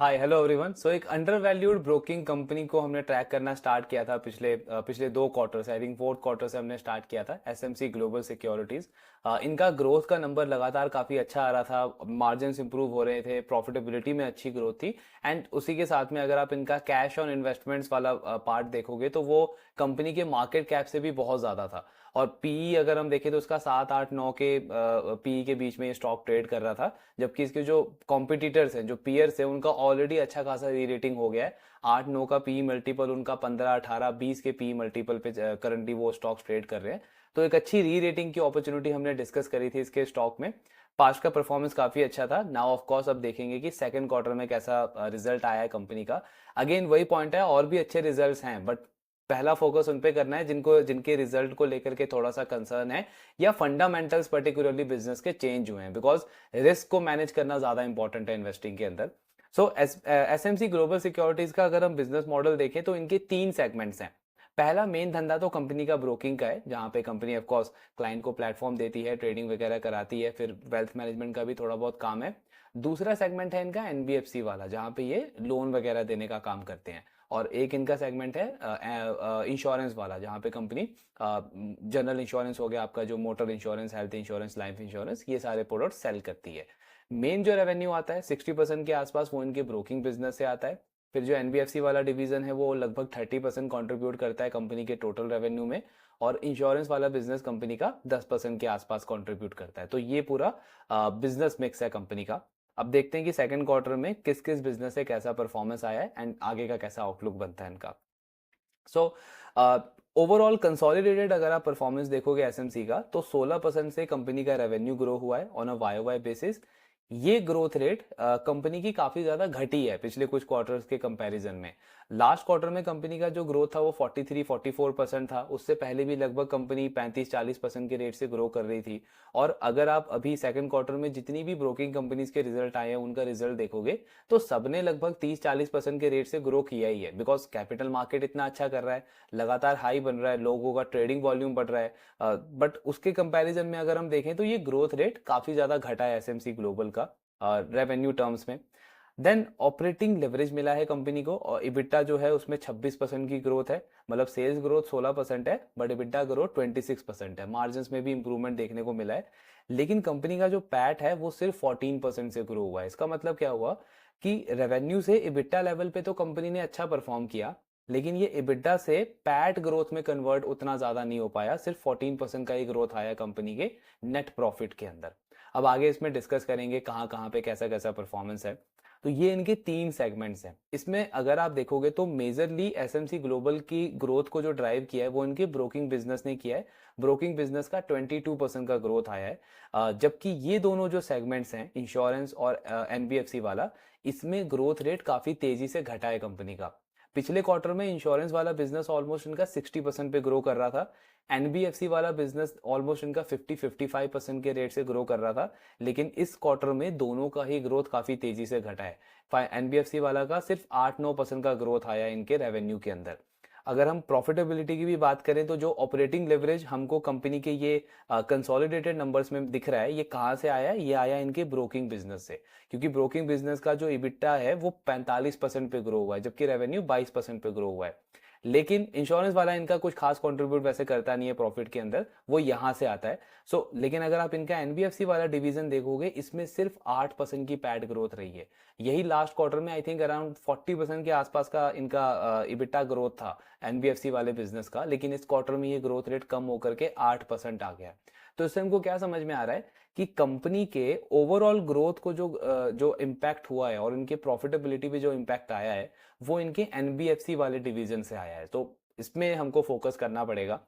Hi hello everyone. सो एक under valued broking company को हमने ट्रैक करना स्टार्ट किया था पिछले 2 क्वार्टर से। आई थिंक फोर्थ क्वार्टर से हमने स्टार्ट किया था एसएमसी ग्लोबल सिक्योरिटीज। इनका ग्रोथ का नंबर लगातार काफ़ी अच्छा आ रहा था, मार्जिन्स इंप्रूव हो रहे थे, प्रॉफिटेबिलिटी में अच्छी ग्रोथ थी। एंड उसी के साथ में अगर आप इनका कैश ऑन इन्वेस्टमेंट्स वाला पार्ट देखोगे तो वो कंपनी के मार्केट कैप से भी बहुत ज़्यादा था। और पीई अगर हम देखें तो उसका 7 8 9 के पीई के बीच में ये स्टॉक ट्रेड कर रहा था, जबकि इसके जो कॉम्पिटिटर्स हैं, जो पीयर्स हैं, उनका ऑलरेडी अच्छा खासा री रेटिंग हो गया है। 8 9 का पी मल्टीपल उनका 15 18 20 के पी मल्टीपल पे करंटली वो स्टॉक्स ट्रेड कर रहे हैं। तो एक अच्छी री रेटिंग की अपॉर्चुनिटी हमने डिस्कस करी थी इसके स्टॉक में। पास्ट का परफॉर्मेंस काफी अच्छा था। नाउ ऑफ कोर्स अब देखेंगे कि सेकंड क्वार्टर में कैसा रिजल्ट आया है कंपनी का। अगेन वही पॉइंट है, और भी अच्छे रिजल्ट्स हैं, बट पहला फोकस उन पे करना है जिनके रिजल्ट को लेकर के थोड़ा सा कंसर्न है, या फंडामेंटल्स पर्टिकुलरली बिजनेस के चेंज हुए हैं। बिकॉज रिस्क को मैनेज करना ज्यादा इंपॉर्टेंट है इन्वेस्टिंग के अंदर। सो एसएमसी ग्लोबल सिक्योरिटीज का अगर हम बिजनेस मॉडल देखें तो इनके 3 सेगमेंट्स हैं। पहला मेन धंधा तो कंपनी का ब्रोकिंग का है, जहां पे कंपनी ऑफ कोर्स क्लाइंट को प्लेटफॉर्म देती है, ट्रेडिंग वगैरह कराती है, फिर वेल्थ मैनेजमेंट का भी थोड़ा बहुत काम है। दूसरा सेगमेंट है इनका एनबीएफसी वाला, जहां पे ये लोन वगैरह देने का काम करते हैं। और एक इनका सेगमेंट है इंश्योरेंस वाला, जहाँ पे कंपनी जनरल इंश्योरेंस हो गया आपका, जो motor insurance, health insurance, life insurance, ये सारे प्रोडक्ट सेल करती है। मेन जो रेवेन्यू आता है 60% के आसपास वो इनके ब्रोकिंग बिजनेस से आता है। फिर जो एनबीएफसी वाला डिवीजन है वो लगभग 30% कॉन्ट्रीब्यूट करता है कंपनी के टोटल रेवेन्यू में। और इंश्योरेंस वाला बिजनेस कंपनी का 10% के आसपास कॉन्ट्रीब्यूट करता है। तो ये पूरा बिजनेस मिक्स है कंपनी का। अब देखते हैं कि सेकंड क्वार्टर में किस किस बिजनेस से कैसा परफॉर्मेंस आया है एंड आगे का कैसा आउटलुक बनता है इनका। सो ओवरऑल कंसोलिडेटेड अगर आप परफॉर्मेंस देखोगे एसएमसी का, तो 16% से कंपनी का रेवेन्यू ग्रो हुआ है on a Y Y basis. ये ग्रोथ रेट कंपनी की काफी ज्यादा घटी है पिछले कुछ क्वार्टर्स के कंपैरिजन में। लास्ट क्वार्टर में कंपनी का जो ग्रोथ था वो 43 44% था। उससे पहले भी लगभग कंपनी 35 40% के रेट से ग्रो कर रही थी। और अगर आप अभी सेकंड क्वार्टर में जितनी भी ब्रोकिंग कंपनीज के रिजल्ट आए हैं उनका रिजल्ट देखोगे, तो सबने लगभग 30 40% के रेट से ग्रो किया ही है। बिकॉज कैपिटल मार्केट इतना अच्छा कर रहा है, लगातार हाई बन रहा है, लोगों का ट्रेडिंग वॉल्यूम बढ़ रहा है। बट उसके कंपैरिजन में अगर हम देखें तो ये ग्रोथ रेट काफी ज्यादा घटा है एसएमसी ग्लोबल का रेवेन्यू टर्म्स में। देन ऑपरेटिंग लेवरेज मिला है कंपनी को, और इबिटा जो है उसमें 26% की ग्रोथ है। मतलब सेल्स ग्रोथ 16% है, बट इबिटा ग्रोथ 26% है। मार्जिन में भी इंप्रूवमेंट देखने को मिला है। लेकिन कंपनी का जो पैट है वो सिर्फ 14% से ग्रो हुआ है। इसका मतलब क्या हुआ कि रेवेन्यू से इबिटा लेवल पे तो कंपनी ने अच्छा परफॉर्म किया, लेकिन ये इबिटा से पैट ग्रोथ में कन्वर्ट उतना ज्यादा नहीं हो पाया। सिर्फ 14% का ही ग्रोथ आया कंपनी के नेट प्रॉफिट के अंदर। अब आगे इसमें डिस्कस करेंगे कहाँ कहाँ पे कैसा कैसा परफॉर्मेंस है। तो ये इनके 3 सेगमेंट्स हैं। इसमें अगर आप देखोगे तो मेजरली एसएमसी ग्लोबल की ग्रोथ को जो ड्राइव किया है वो इनके ब्रोकिंग बिजनेस ने किया है। ब्रोकिंग बिजनेस का 22% का ग्रोथ आया है। जबकि ये दोनों जो सेगमेंट्स हैं, इंश्योरेंस और एनबीएफसी वाला, इसमें ग्रोथ रेट काफी तेजी से घटा है कंपनी का। पिछले क्वार्टर में इंश्योरेंस वाला बिजनेस ऑलमोस्ट इनका 60% पे ग्रो कर रहा था। एनबीएफसी वाला बिजनेस ऑलमोस्ट इनका 50 55% के रेट से ग्रो कर रहा था। लेकिन इस क्वार्टर में दोनों का ही ग्रोथ काफी तेजी से घटा है। एनबीएफसी वाला का सिर्फ 8 9% का ग्रोथ आया इनके रेवेन्यू के अंदर। अगर हम प्रॉफिटेबिलिटी की भी बात करें तो जो ऑपरेटिंग लेवरेज हमको कंपनी के ये कंसोलिडेटेड नंबर्स में दिख रहा है, ये कहाँ से आया है? ये आया इनके ब्रोकिंग बिजनेस से। क्योंकि ब्रोकिंग बिजनेस का जो इबिट्टा है वो 45% पे ग्रो हुआ है, जबकि रेवेन्यू 22% पे ग्रो हुआ है। लेकिन इंश्योरेंस वाला इनका कुछ खास कंट्रीब्यूट वैसे करता नहीं है प्रॉफिट के अंदर, वो यहां से आता है। लेकिन अगर आप इनका एनबीएफसी वाला डिवीजन देखोगे, इसमें सिर्फ 8% की पैट ग्रोथ रही है। यही लास्ट क्वार्टर में आई थिंक अराउंड 40% के आसपास का इनका इबिटा ग्रोथ था एनबीएफसी वाले बिजनेस का। लेकिन इस क्वार्टर में ये ग्रोथ रेट कम होकर के 8% आ गया। तो इससे हमको क्या समझ में आ रहा है कि कंपनी के ओवरऑल ग्रोथ को जो इम्पैक्ट हुआ है और इनके प्रॉफिटेबिलिटी पे जो इम्पैक्ट आया है, वो इनके एनबीएफसी वाले डिवीजन से आया है। तो इसमें हमको फोकस करना पड़ेगा।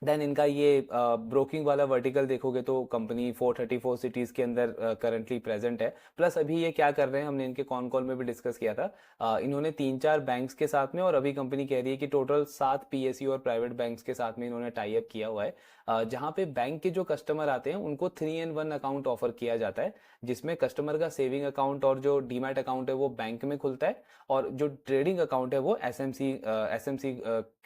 देन इनका ये ब्रोकिंग वाला वर्टिकल देखोगे तो कंपनी 434 सिटीज के अंदर करंटली प्रेजेंट है। प्लस अभी ये क्या कर रहे हैं, हमने इनके कॉन कॉल में भी डिस्कस किया था। इन्होंने 3 4 बैंक्स के साथ में, और अभी कंपनी कह रही है कि टोटल 7 पीएसयू और प्राइवेट बैंक्स के साथ में इन्होंने टाई अप किया हुआ है। जहां पे बैंक के जो कस्टमर आते हैं उनको 3 in 1 अकाउंट ऑफर किया जाता है, जिसमें कस्टमर का सेविंग अकाउंट और जो डीमैट अकाउंट है वो बैंक में खुलता है, और जो ट्रेडिंग अकाउंट है वो एसएमसी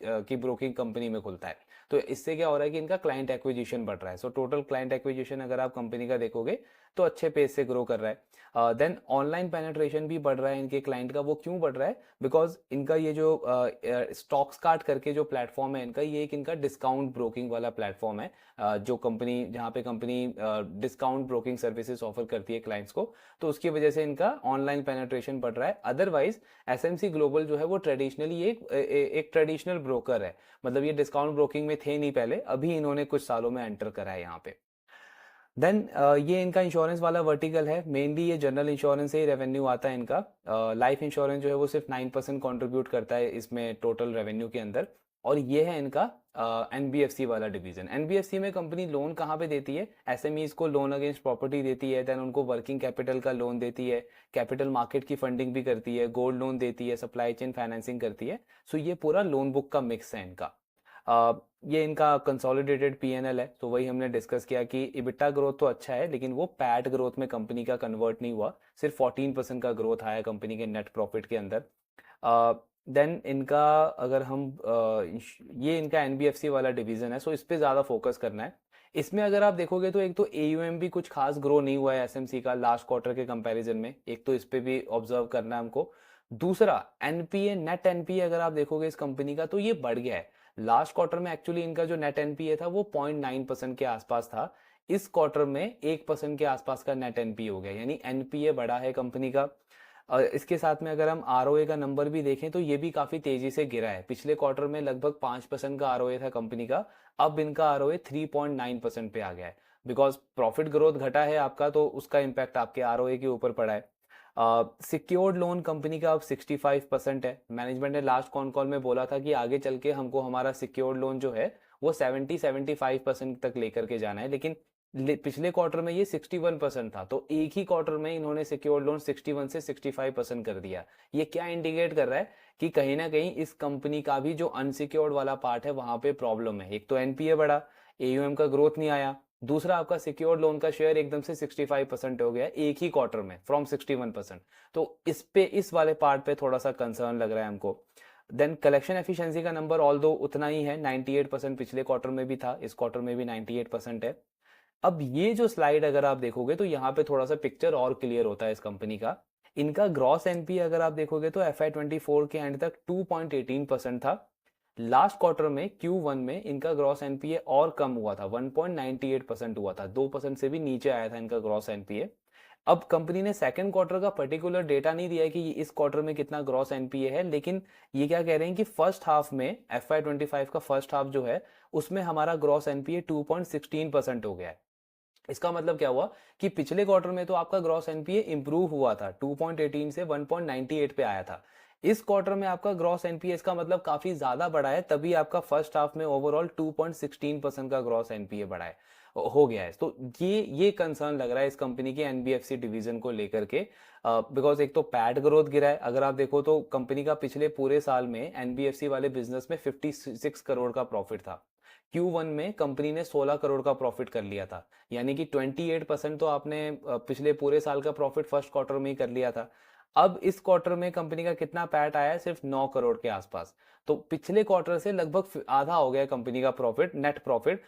की ब्रोकिंग कंपनी में खुलता है। तो इससे क्या हो रहा है कि इनका क्लाइंट एक्विजिशन बढ़ रहा है। सो टोटल क्लाइंट एक्विजिशन अगर आप कंपनी का देखोगे तो अच्छे पेस से ग्रो कर रहा है। देन ऑनलाइन पेनिट्रेशन भी बढ़ रहा है इनके क्लाइंट का। वो क्यों बढ़ रहा है? बिकॉज इनका ये जो स्टॉक्स कार्ट करके जो प्लेटफॉर्म है इनका, ये एक इनका डिस्काउंट ब्रोकिंग वाला प्लेटफॉर्म है, जो कंपनी, जहाँ पे company discount broking services offer करती है क्लाइंट्स को, तो उसकी वजह से इनका ऑनलाइन पेनिट्रेशन बढ़ रहा है। अदरवाइज एसएमसी ग्लोबल जो है वो ट्रेडिशनली एक ट्रेडिशनल ब्रोकर है, मतलब ये डिस्काउंट ब्रोकिंग में थे नहीं पहले, अभी इन्होंने कुछ सालों में एंटर करा है यहाँ पे। देन ये इनका इंश्योरेंस वाला वर्टिकल है, मेनली ये जनरल इंश्योरेंस से ही रेवेन्यू आता है इनका। लाइफ इंश्योरेंस जो है वो सिर्फ 9% कंट्रीब्यूट करता है इसमें टोटल रेवेन्यू के अंदर। और ये है इनका एनबीएफसी वाला डिवीजन। एनबीएफसी में कंपनी लोन कहाँ पे देती है? एसएमईज को लोन अगेंस्ट प्रॉपर्टी देती है, देन उनको वर्किंग कैपिटल का लोन देती है, कैपिटल मार्केट की फंडिंग भी करती है, गोल्ड लोन देती है, सप्लाई चेन फाइनेंसिंग करती है। सो ये पूरा लोन बुक का मिक्स है इनका। ये इनका कंसोलिडेटेड पीएनएल है, तो वही हमने डिस्कस किया कि इबिटा ग्रोथ तो अच्छा है, लेकिन वो पैट ग्रोथ में कंपनी का कन्वर्ट नहीं हुआ, सिर्फ 14% का ग्रोथ आया कंपनी के नेट प्रॉफिट के अंदर। देन इनका अगर हम ये इनका एनबीएफसी वाला डिवीजन है, सो इस पे ज़्यादा फोकस करना है। इसमें अगर आप देखोगे तो एक तो एयूएम भी कुछ खास ग्रो नहीं हुआ है एसएमसी का लास्ट क्वार्टर के कंपैरिजन में, एक तो इस पे भी ऑब्जर्व करना है हमको। दूसरा एनपीए, नेट एनपीए अगर आप देखोगे इस कंपनी का तो ये बढ़ गया है। लास्ट क्वार्टर में एक्चुअली इनका जो नेट एनपीए था वो 0.9% के आसपास था, इस क्वार्टर में 1% के आसपास का नेट एनपीए हो गया, यानी एनपीए बढ़ा है कंपनी का। इसके साथ में अगर हम आरओए का नंबर भी देखें तो ये भी काफी तेजी से गिरा है। पिछले क्वार्टर में लगभग 5% का आरओए था कंपनी का, अब इनका आरओए 3.9% पे आ गया है। बिकॉज प्रॉफिट ग्रोथ घटा है आपका, तो उसका इम्पैक्ट आपके आरओए के ऊपर पड़ा है। सिक्योर्ड लोन कंपनी का अब 65% है। मैनेजमेंट ने लास्ट कॉन कॉल में बोला था कि आगे चल के हमको हमारा सिक्योर्ड लोन जो है वो 70-75% तक लेकर के जाना है, लेकिन पिछले क्वार्टर में ये 61% था, तो एक ही क्वार्टर में इन्होंने सिक्योर्ड लोन 61 से 65% कर दिया। ये क्या इंडिकेट कर रहा है कि कहीं ना कहीं इस कंपनी का भी जो अनसिक्योर्ड वाला पार्ट है वहां पे प्रॉब्लम है। एक तो एनपीए बढ़ा, एयूएम का ग्रोथ नहीं आया, दूसरा आपका सिक्योर्ड लोन का शेयर एकदम से 65% हो गया एक ही क्वार्टर में फ्रॉम 61%। तो इस वाले पार्ट पे थोड़ा सा कंसर्न लग रहा है हमको। देन कलेक्शन एफिशिएंसी का नंबर ऑल दो उतना ही है, 98% पिछले क्वार्टर में भी था, इस क्वार्टर में भी 98% है। अब ये जो स्लाइड अगर आप देखोगे तो यहाँ पे थोड़ा सा पिक्चर और क्लियर होता है इस कंपनी का। इनका ग्रॉस एनपी अगर आप देखोगे तो FY24 के एंड तक 2.18% था। लास्ट क्वार्टर में Q1 में इनका ग्रॉस एनपीए और कम हुआ था, 1.98% हुआ था, 2% से भी नीचे आया था इनका ग्रॉस एनपीए। अब कंपनी ने सेकंड क्वार्टर का पर्टिकुलर डेटा नहीं दिया है कि इस क्वार्टर में कितना ग्रॉस एनपीए है, लेकिन ये क्या कह रहे हैं कि फर्स्ट हाफ में FY25 का फर्स्ट हाफ जो है उसमें हमारा ग्रॉस एनपीए 2.16% हो गया है। इसका मतलब क्या हुआ कि पिछले क्वार्टर में तो आपका ग्रॉस एनपीए इंप्रूव हुआ था, 2.18 से 1.98 पे आया था। इस क्वार्टर में आपका ग्रॉस एनपीए इसका मतलब काफी ज्यादा बढ़ा है, तभी आपका फर्स्ट हाफ में ओवरऑल 2.16% का ग्रॉस एनपीए बढ़ा है, हो गया है। तो ये कंसर्न लग रहा है इस कंपनी के एनबीएफसी डिवीजन को लेकर के, बिकॉज एक तो पैट ग्रोथ गिरा है। अगर आप देखो तो कंपनी का पिछले पूरे साल में एनबीएफसी वाले बिजनेस में 56 करोड़ का प्रॉफिट था। Q1 में कंपनी ने 16 करोड़ का प्रॉफिट कर लिया था, यानी कि 28% तो आपने पिछले पूरे साल का प्रॉफिट फर्स्ट क्वार्टर में ही कर लिया था। अब इस क्वार्टर में कंपनी का कितना पैट आया है? सिर्फ 9 करोड़ के आसपास। तो पिछले क्वार्टर से लगभग आधा हो गया कंपनी का प्रॉफिट, नेट प्रॉफिट।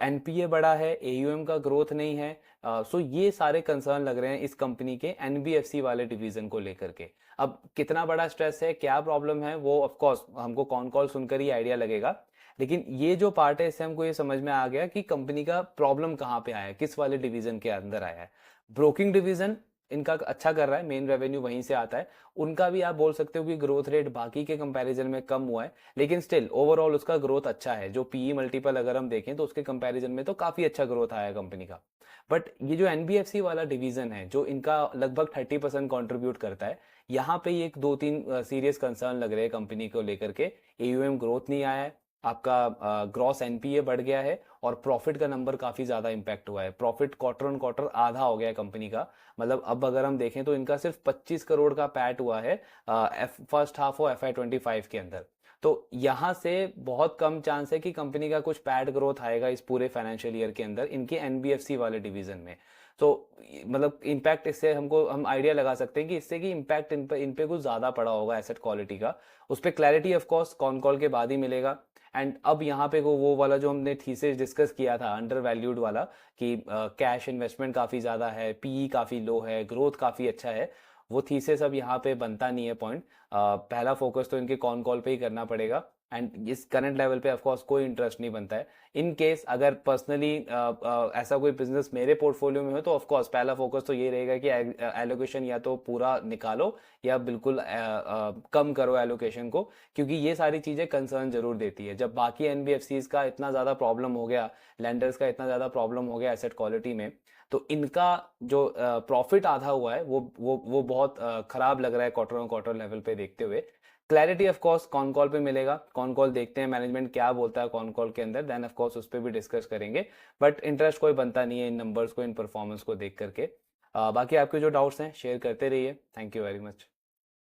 एनपीए बढ़ा है, एयूएम का ग्रोथ नहीं है। सो ये सारे कंसर्न लग रहे हैं इस कंपनी के एनबीएफसी वाले डिवीजन को लेकर के। अब कितना बड़ा स्ट्रेस है, क्या प्रॉब्लम है, वो ऑफ कोर्स हमको कॉन कॉल सुनकर ही आइडिया लगेगा, लेकिन ये जो पार्ट है इससे हमको ये समझ में आ गया कि कंपनी का प्रॉब्लम कहाँ पे आया है, किस वाले डिवीजन के अंदर आया है। ब्रोकिंग डिवीजन इनका अच्छा कर रहा है, मेन रेवेन्यू वहीं से आता है। उनका भी आप बोल सकते हो कि ग्रोथ रेट बाकी के कंपैरिजन में कम हुआ है, लेकिन स्टिल ओवरऑल उसका ग्रोथ अच्छा है। जो पीई मल्टीपल अगर हम देखें तो उसके कंपैरिजन में तो काफी अच्छा ग्रोथ आया है कंपनी का। बट ये जो एनबीएफसी वाला डिवीजन है जो इनका लगभग 30% कॉन्ट्रीब्यूट करता है, यहाँ पे एक दो तीन सीरियस कंसर्न लग रहे हैं कंपनी को लेकर के। एयूएम ग्रोथ नहीं आया है, आपका ग्रॉस एनपीए बढ़ गया है, और प्रॉफिट का नंबर काफी ज्यादा इंपैक्ट हुआ है। प्रॉफिट क्वार्टर ऑन क्वार्टर आधा हो गया है कंपनी का, मतलब अब अगर हम देखें तो इनका सिर्फ 25 करोड़ का पैट हुआ है फर्स्ट हाफ ऑफ FY25 के अंदर। तो यहां से बहुत कम चांस है कि कंपनी का कुछ पैट ग्रोथ आएगा इस पूरे फाइनेंशियल ईयर के अंदर इनके एनबीएफसी वाले डिवीजन में। तो मतलब इम्पैक्ट इससे हम आइडिया लगा सकते हैं कि इससे कि इम्पैक्ट इन पे कुछ ज्यादा पड़ा होगा एसेट क्वालिटी का। उस पर clarity of course con call के बाद ही मिलेगा। एंड अब यहाँ पे वो वाला जो हमने थीसिस डिस्कस किया था अंडर वैल्यूड वाला कि कैश इन्वेस्टमेंट काफ़ी ज़्यादा है, पीई काफ़ी लो है, ग्रोथ काफ़ी अच्छा है, वो थीसिस अब यहाँ पे बनता नहीं है पॉइंट। पहला फोकस तो इनके कॉन कॉल पे ही करना पड़ेगा एंड इस करंट लेवल पे ऑफ कोर्स कोई इंटरेस्ट नहीं बनता है। इन केस अगर पर्सनली ऐसा कोई बिजनेस मेरे पोर्टफोलियो में हो तो ऑफ कोर्स पहला फोकस तो ये रहेगा कि एलोकेशन या तो पूरा निकालो या बिल्कुल कम करो एलोकेशन को, क्योंकि ये सारी चीज़ें कंसर्न जरूर देती है। जब बाकी एनबीएफसीज का इतना ज़्यादा प्रॉब्लम हो गया, लेंडर्स का इतना ज़्यादा प्रॉब्लम हो गया एसेट क्वालिटी में, तो इनका जो प्रॉफिट आधा हुआ है वो बहुत खराब लग रहा है क्वार्टर ऑन क्वार्टर लेवल पे देखते हुए। Clarity of course con call पे मिलेगा, कॉन कॉल देखते हैं मैनेजमेंट क्या बोलता है कॉन कॉल के अंदर, देन ऑफ कोर्स उस पर भी डिस्कस करेंगे। बट इंटरेस्ट कोई बनता नहीं है इन नंबर्स को, इन परफॉर्मेंस को देख करके। बाकी आपके जो डाउट्स हैं शेयर करते रहिए। Thank you very much.